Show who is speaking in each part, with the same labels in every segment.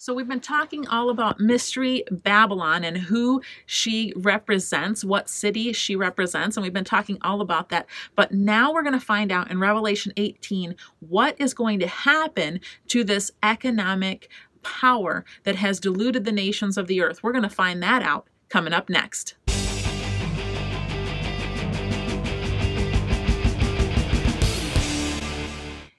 Speaker 1: So we've been talking all about Mystery Babylon and who she represents, what city she represents, and we've been talking all about that. But now we're going to find out in Revelation 18 what is going to happen to this economic power that has deluded the nations of the earth. We're going to find that out coming up next.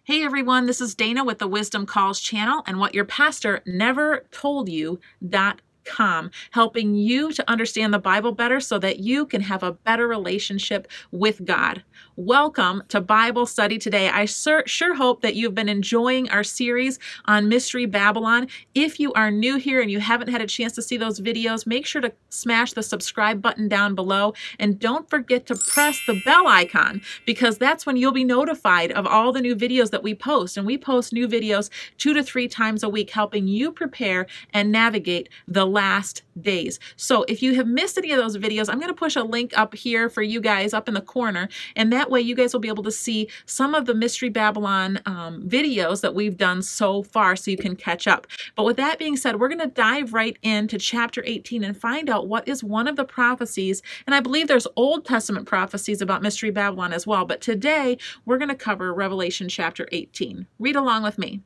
Speaker 1: Hey everyone, this is Dana with the Wisdom Calls channel and what your pastor never told you.com, helping you to understand the Bible better so that you can have a better relationship with God. Welcome to Bible study today. I sure hope that you've been enjoying our series on Mystery Babylon. If you are new here and you haven't had a chance to see those videos, make sure to smash the subscribe button down below and don't forget to press the bell icon because that's when you'll be notified of all the new videos that we post. And we post new videos 2 to 3 times a week, helping you prepare and navigate the last days. So if you have missed any of those videos, I'm going to push a link up here for you guys up in the corner, and that way you guys will be able to see some of the Mystery Babylon videos that we've done so far so you can catch up. But with that being said, we're going to dive right into chapter 18 and find out what is one of the prophecies, and I believe there's Old Testament prophecies about Mystery Babylon as well, but today we're going to cover Revelation chapter 18. Read along with me.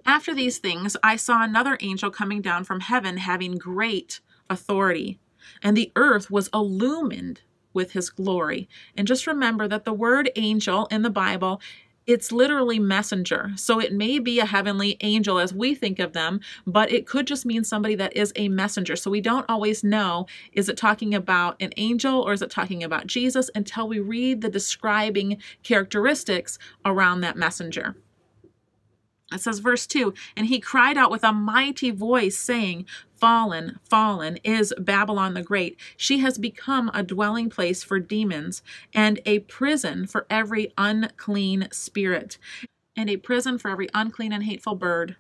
Speaker 1: After these things, I saw another angel coming down from heaven having great authority, and the earth was illumined with his glory. And just remember that the word angel in the Bible, it's literally messenger. So it may be a heavenly angel as we think of them, but it could just mean somebody that is a messenger. So we don't always know, is it talking about an angel or is it talking about Jesus until we read the describing characteristics around that messenger. It says, verse 2, and he cried out with a mighty voice, saying, Fallen, fallen is Babylon the Great. She has become a dwelling place for demons and a prison for every unclean spirit and a prison for every unclean and hateful bird.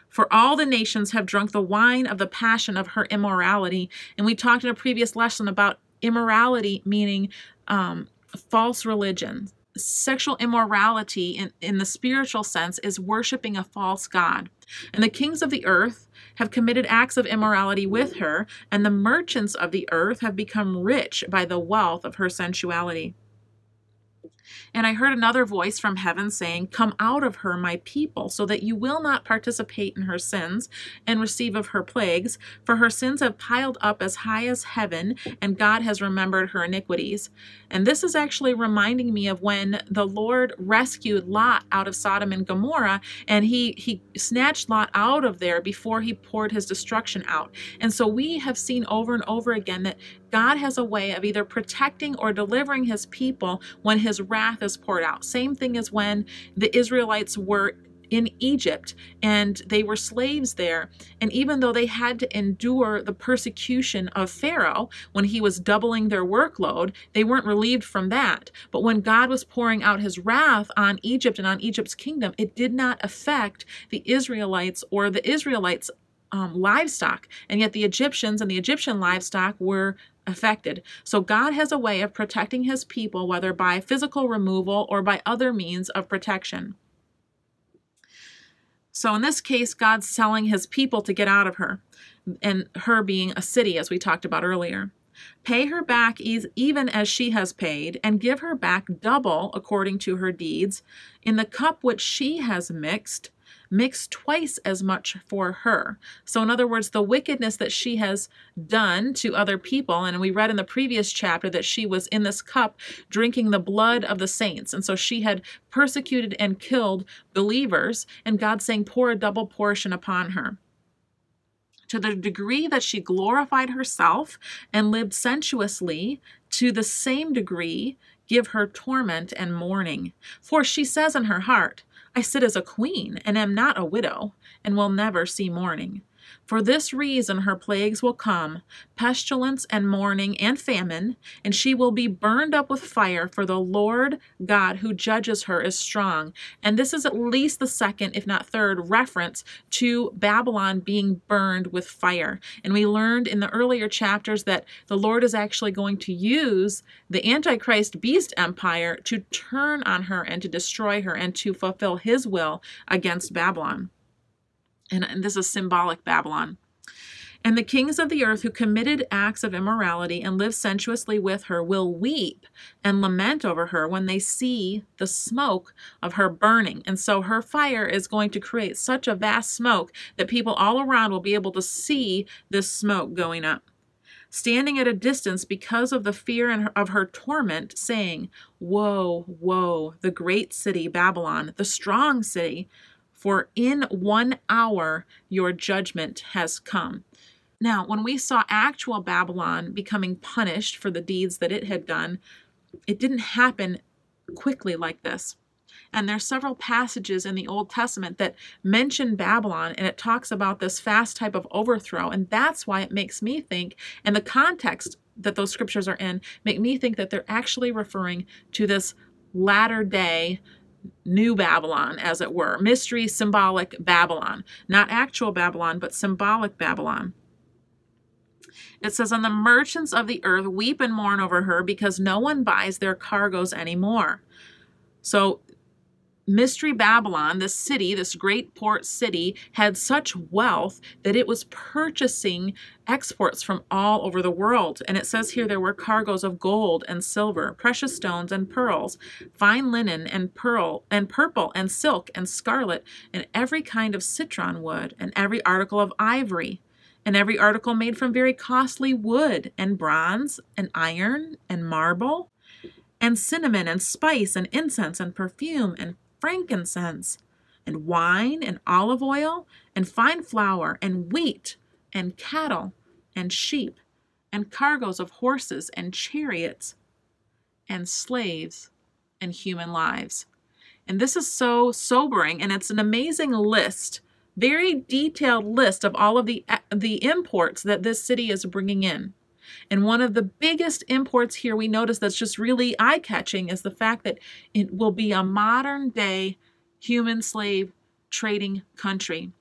Speaker 1: For all the nations have drunk the wine of the passion of her immorality. And we talked in a previous lesson about immorality meaning false religion. Sexual immorality in the spiritual sense is worshiping a false god. And the kings of the earth have committed acts of immorality with her, and the merchants of the earth have become rich by the wealth of her sensuality. And I heard another voice from heaven saying, Come out of her, my people, so that you will not participate in her sins and receive of her plagues, for her sins have piled up as high as heaven, and God has remembered her iniquities. And this is actually reminding me of when the Lord rescued Lot out of Sodom and Gomorrah, and he snatched Lot out of there before he poured his destruction out. And so we have seen over and over again that God has a way of either protecting or delivering his people when his wrath is poured out. Same thing as when the Israelites were in Egypt and they were slaves there. And even though they had to endure the persecution of Pharaoh when he was doubling their workload, they weren't relieved from that. But when God was pouring out his wrath on Egypt and on Egypt's kingdom, it did not affect the Israelites or the Israelites' livestock. And yet the Egyptians and the Egyptian livestock were affected. So God has a way of protecting his people, whether by physical removal or by other means of protection. So in this case, God's telling his people to get out of her, and her being a city, as we talked about earlier. Pay her back even as she has paid, and give her back double according to her deeds. In the cup which she has mix twice as much for her. So in other words, the wickedness that she has done to other people, and we read in the previous chapter that she was in this cup drinking the blood of the saints. And so she had persecuted and killed believers, and God's saying, pour a double portion upon her. To the degree that she glorified herself and lived sensuously, to the same degree give her torment and mourning. For she says in her heart, I sit as a queen and am not a widow, and will never see mourning. For this reason her plagues will come, pestilence and mourning and famine, and she will be burned up with fire, for the Lord God who judges her is strong. And this is at least the second, if not third, reference to Babylon being burned with fire. And we learned in the earlier chapters that the Lord is actually going to use the Antichrist beast empire to turn on her and to destroy her and to fulfill his will against Babylon. And this is symbolic Babylon. And the kings of the earth who committed acts of immorality and lived sensuously with her will weep and lament over her when they see the smoke of her burning. And so her fire is going to create such a vast smoke that people all around will be able to see this smoke going up, standing at a distance because of the fear of her torment, saying, "Woe, woe, the great city Babylon, the strong city, for in 1 hour your judgment has come." Now, when we saw actual Babylon becoming punished for the deeds that it had done, it didn't happen quickly like this. And there's several passages in the Old Testament that mention Babylon, and it talks about this fast type of overthrow. And that's why it makes me think, and the context that those scriptures are in, make me think that they're actually referring to this latter day new Babylon, as it were. Mystery, symbolic Babylon. Not actual Babylon, but symbolic Babylon. It says, "And the merchants of the earth weep and mourn over her because no one buys their cargoes anymore." So Mystery Babylon, this city, this great port city, had such wealth that it was purchasing exports from all over the world. And it says here there were cargoes of gold and silver, precious stones and pearls, fine linen and purple and silk and scarlet, and every kind of citron wood, and every article of ivory, and every article made from very costly wood, and bronze, and iron, and marble, and cinnamon, and spice, and incense, and perfume, and frankincense, and wine, and olive oil, and fine flour, and wheat, and cattle, and sheep, and cargoes of horses, and chariots, and slaves, and human lives. And this is so sobering, and it's an amazing list, very detailed list of all of the imports that this city is bringing in. And one of the biggest imports here we notice that's just really eye-catching is the fact that it will be a modern-day human slave trading country.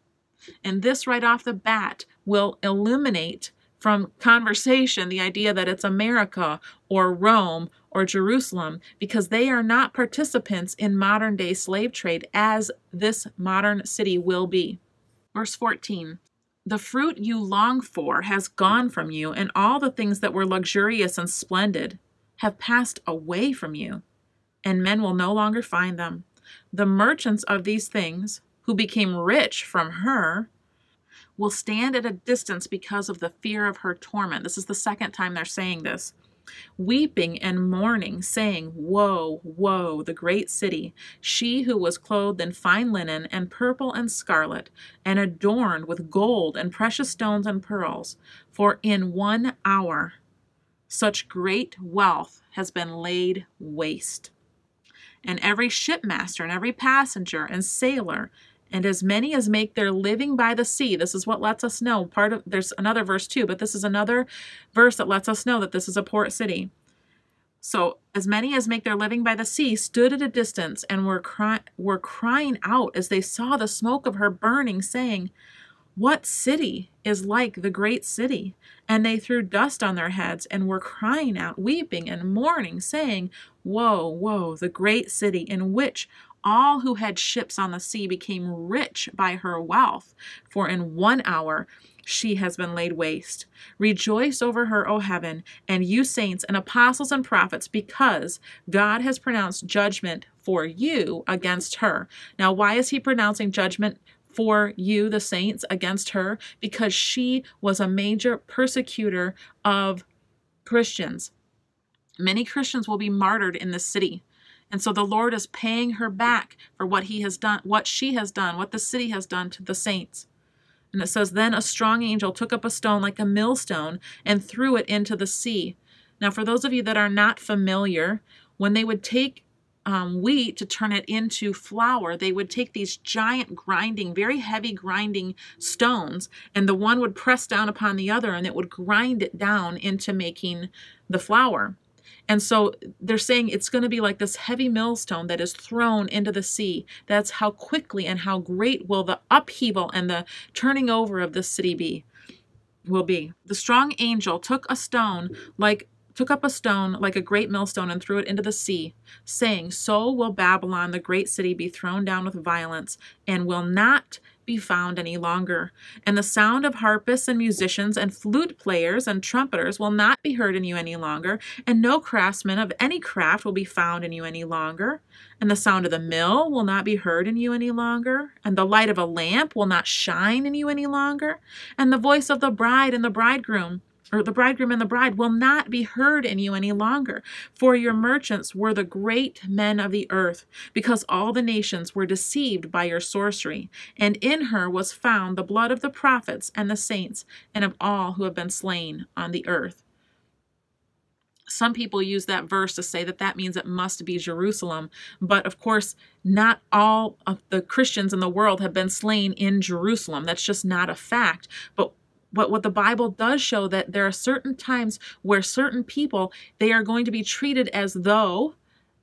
Speaker 1: And this right off the bat will illuminate from conversation the idea that it's America or Rome or Jerusalem, because they are not participants in modern-day slave trade as this modern city will be. Verse 14. "The fruit you long for has gone from you, and all the things that were luxurious and splendid have passed away from you, and men will no longer find them. The merchants of these things, who became rich from her, will stand at a distance because of the fear of her torment." This is the second time they're saying this. "Weeping and mourning, saying, Woe, woe, the great city, she who was clothed in fine linen and purple and scarlet, and adorned with gold and precious stones and pearls. For in 1 hour such great wealth has been laid waste. And every shipmaster and every passenger and sailor, and as many as make their living by the sea." This is what lets us know. There's another verse too, but this is another verse that lets us know that this is a port city. "So as many as make their living by the sea stood at a distance and were crying out as they saw the smoke of her burning, saying, What city is like the great city? And they threw dust on their heads and were crying out, weeping and mourning, saying, Woe, woe, the great city, in which all who had ships on the sea became rich by her wealth, for in 1 hour she has been laid waste. Rejoice over her, O heaven, and you saints and apostles and prophets, because God has pronounced judgment for you against her." Now, why is he pronouncing judgment for you, the saints, against her? Because she was a major persecutor of Christians. Many Christians will be martyred in this city. And so the Lord is paying her back for what he has done, what she has done, what the city has done to the saints. And it says, "Then a strong angel took up a stone like a millstone and threw it into the sea." Now, for those of you that are not familiar, when they would take wheat to turn it into flour, they would take these giant grinding, very heavy grinding stones, and the one would press down upon the other, and it would grind it down into making the flour. And so they're saying it's going to be like this heavy millstone that is thrown into the sea. That's how quickly and how great will the upheaval and the turning over of this city will be. "The strong angel took up a stone like a great millstone and threw it into the sea, saying, So will Babylon, the great city, be thrown down with violence, and will not be found any longer. And the sound of harpists and musicians and flute players and trumpeters will not be heard in you any longer. And no craftsman of any craft will be found in you any longer. And the sound of the mill will not be heard in you any longer. And the light of a lamp will not shine in you any longer. And the voice of the bride and the bridegroom, or the bridegroom and the bride, will not be heard in you any longer. For your merchants were the great men of the earth, because all the nations were deceived by your sorcery. And in her was found the blood of the prophets and the saints, and of all who have been slain on the earth. Some people use that verse to say that that means it must be Jerusalem. But of course, not all of the Christians in the world have been slain in Jerusalem. That's just not a fact. But what the Bible does show, that there are certain times where certain people, they are going to be treated as though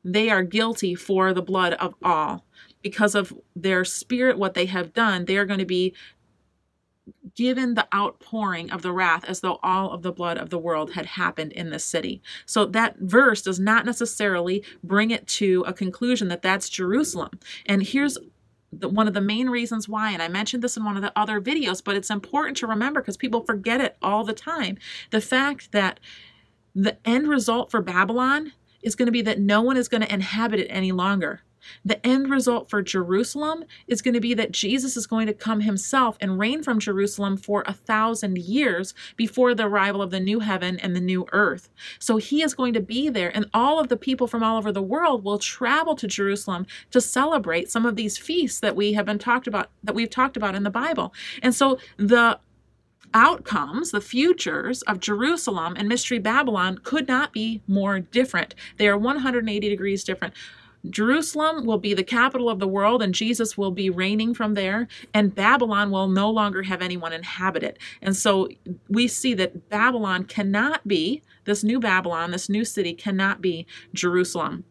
Speaker 1: they are guilty for the blood of all. Because of their spirit, what they have done, they are going to be given the outpouring of the wrath as though all of the blood of the world had happened in this city. So that verse does not necessarily bring it to a conclusion that that's Jerusalem. And here's one of the main reasons why, and I mentioned this in one of the other videos, but it's important to remember because people forget it all the time. The fact that the end result for Babylon is going to be that no one is going to inhabit it any longer. The end result for Jerusalem is going to be that Jesus is going to come himself and reign from Jerusalem for 1,000 years before the arrival of the new heaven and the new earth. So he is going to be there, and all of the people from all over the world will travel to Jerusalem to celebrate some of these feasts that we've talked about in the Bible. And so the outcomes, the futures of Jerusalem and Mystery Babylon could not be more different. They are 180 degrees different. Jerusalem will be the capital of the world, and Jesus will be reigning from there, and Babylon will no longer have anyone inhabit it. And so we see that Babylon cannot be, this new Babylon, this new city cannot be Jerusalem.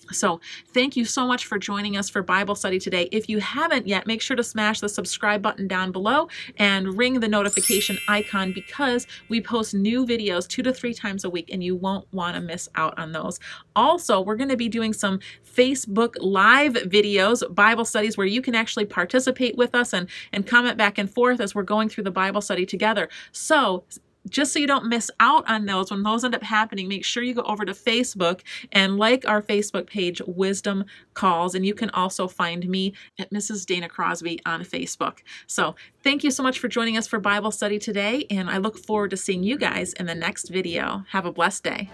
Speaker 1: So thank you so much for joining us for Bible study today. If you haven't yet, make sure to smash the subscribe button down below and ring the notification icon, because we post new videos 2 to 3 times a week and you won't want to miss out on those. Also, we're going to be doing some Facebook Live videos, Bible studies, where you can actually participate with us and comment back and forth as we're going through the Bible study together. So just so you don't miss out on those, when those end up happening, make sure you go over to Facebook and like our Facebook page, Wisdom Calls. And you can also find me at Mrs. Dana Crosby on Facebook. So thank you so much for joining us for Bible study today. And I look forward to seeing you guys in the next video. Have a blessed day.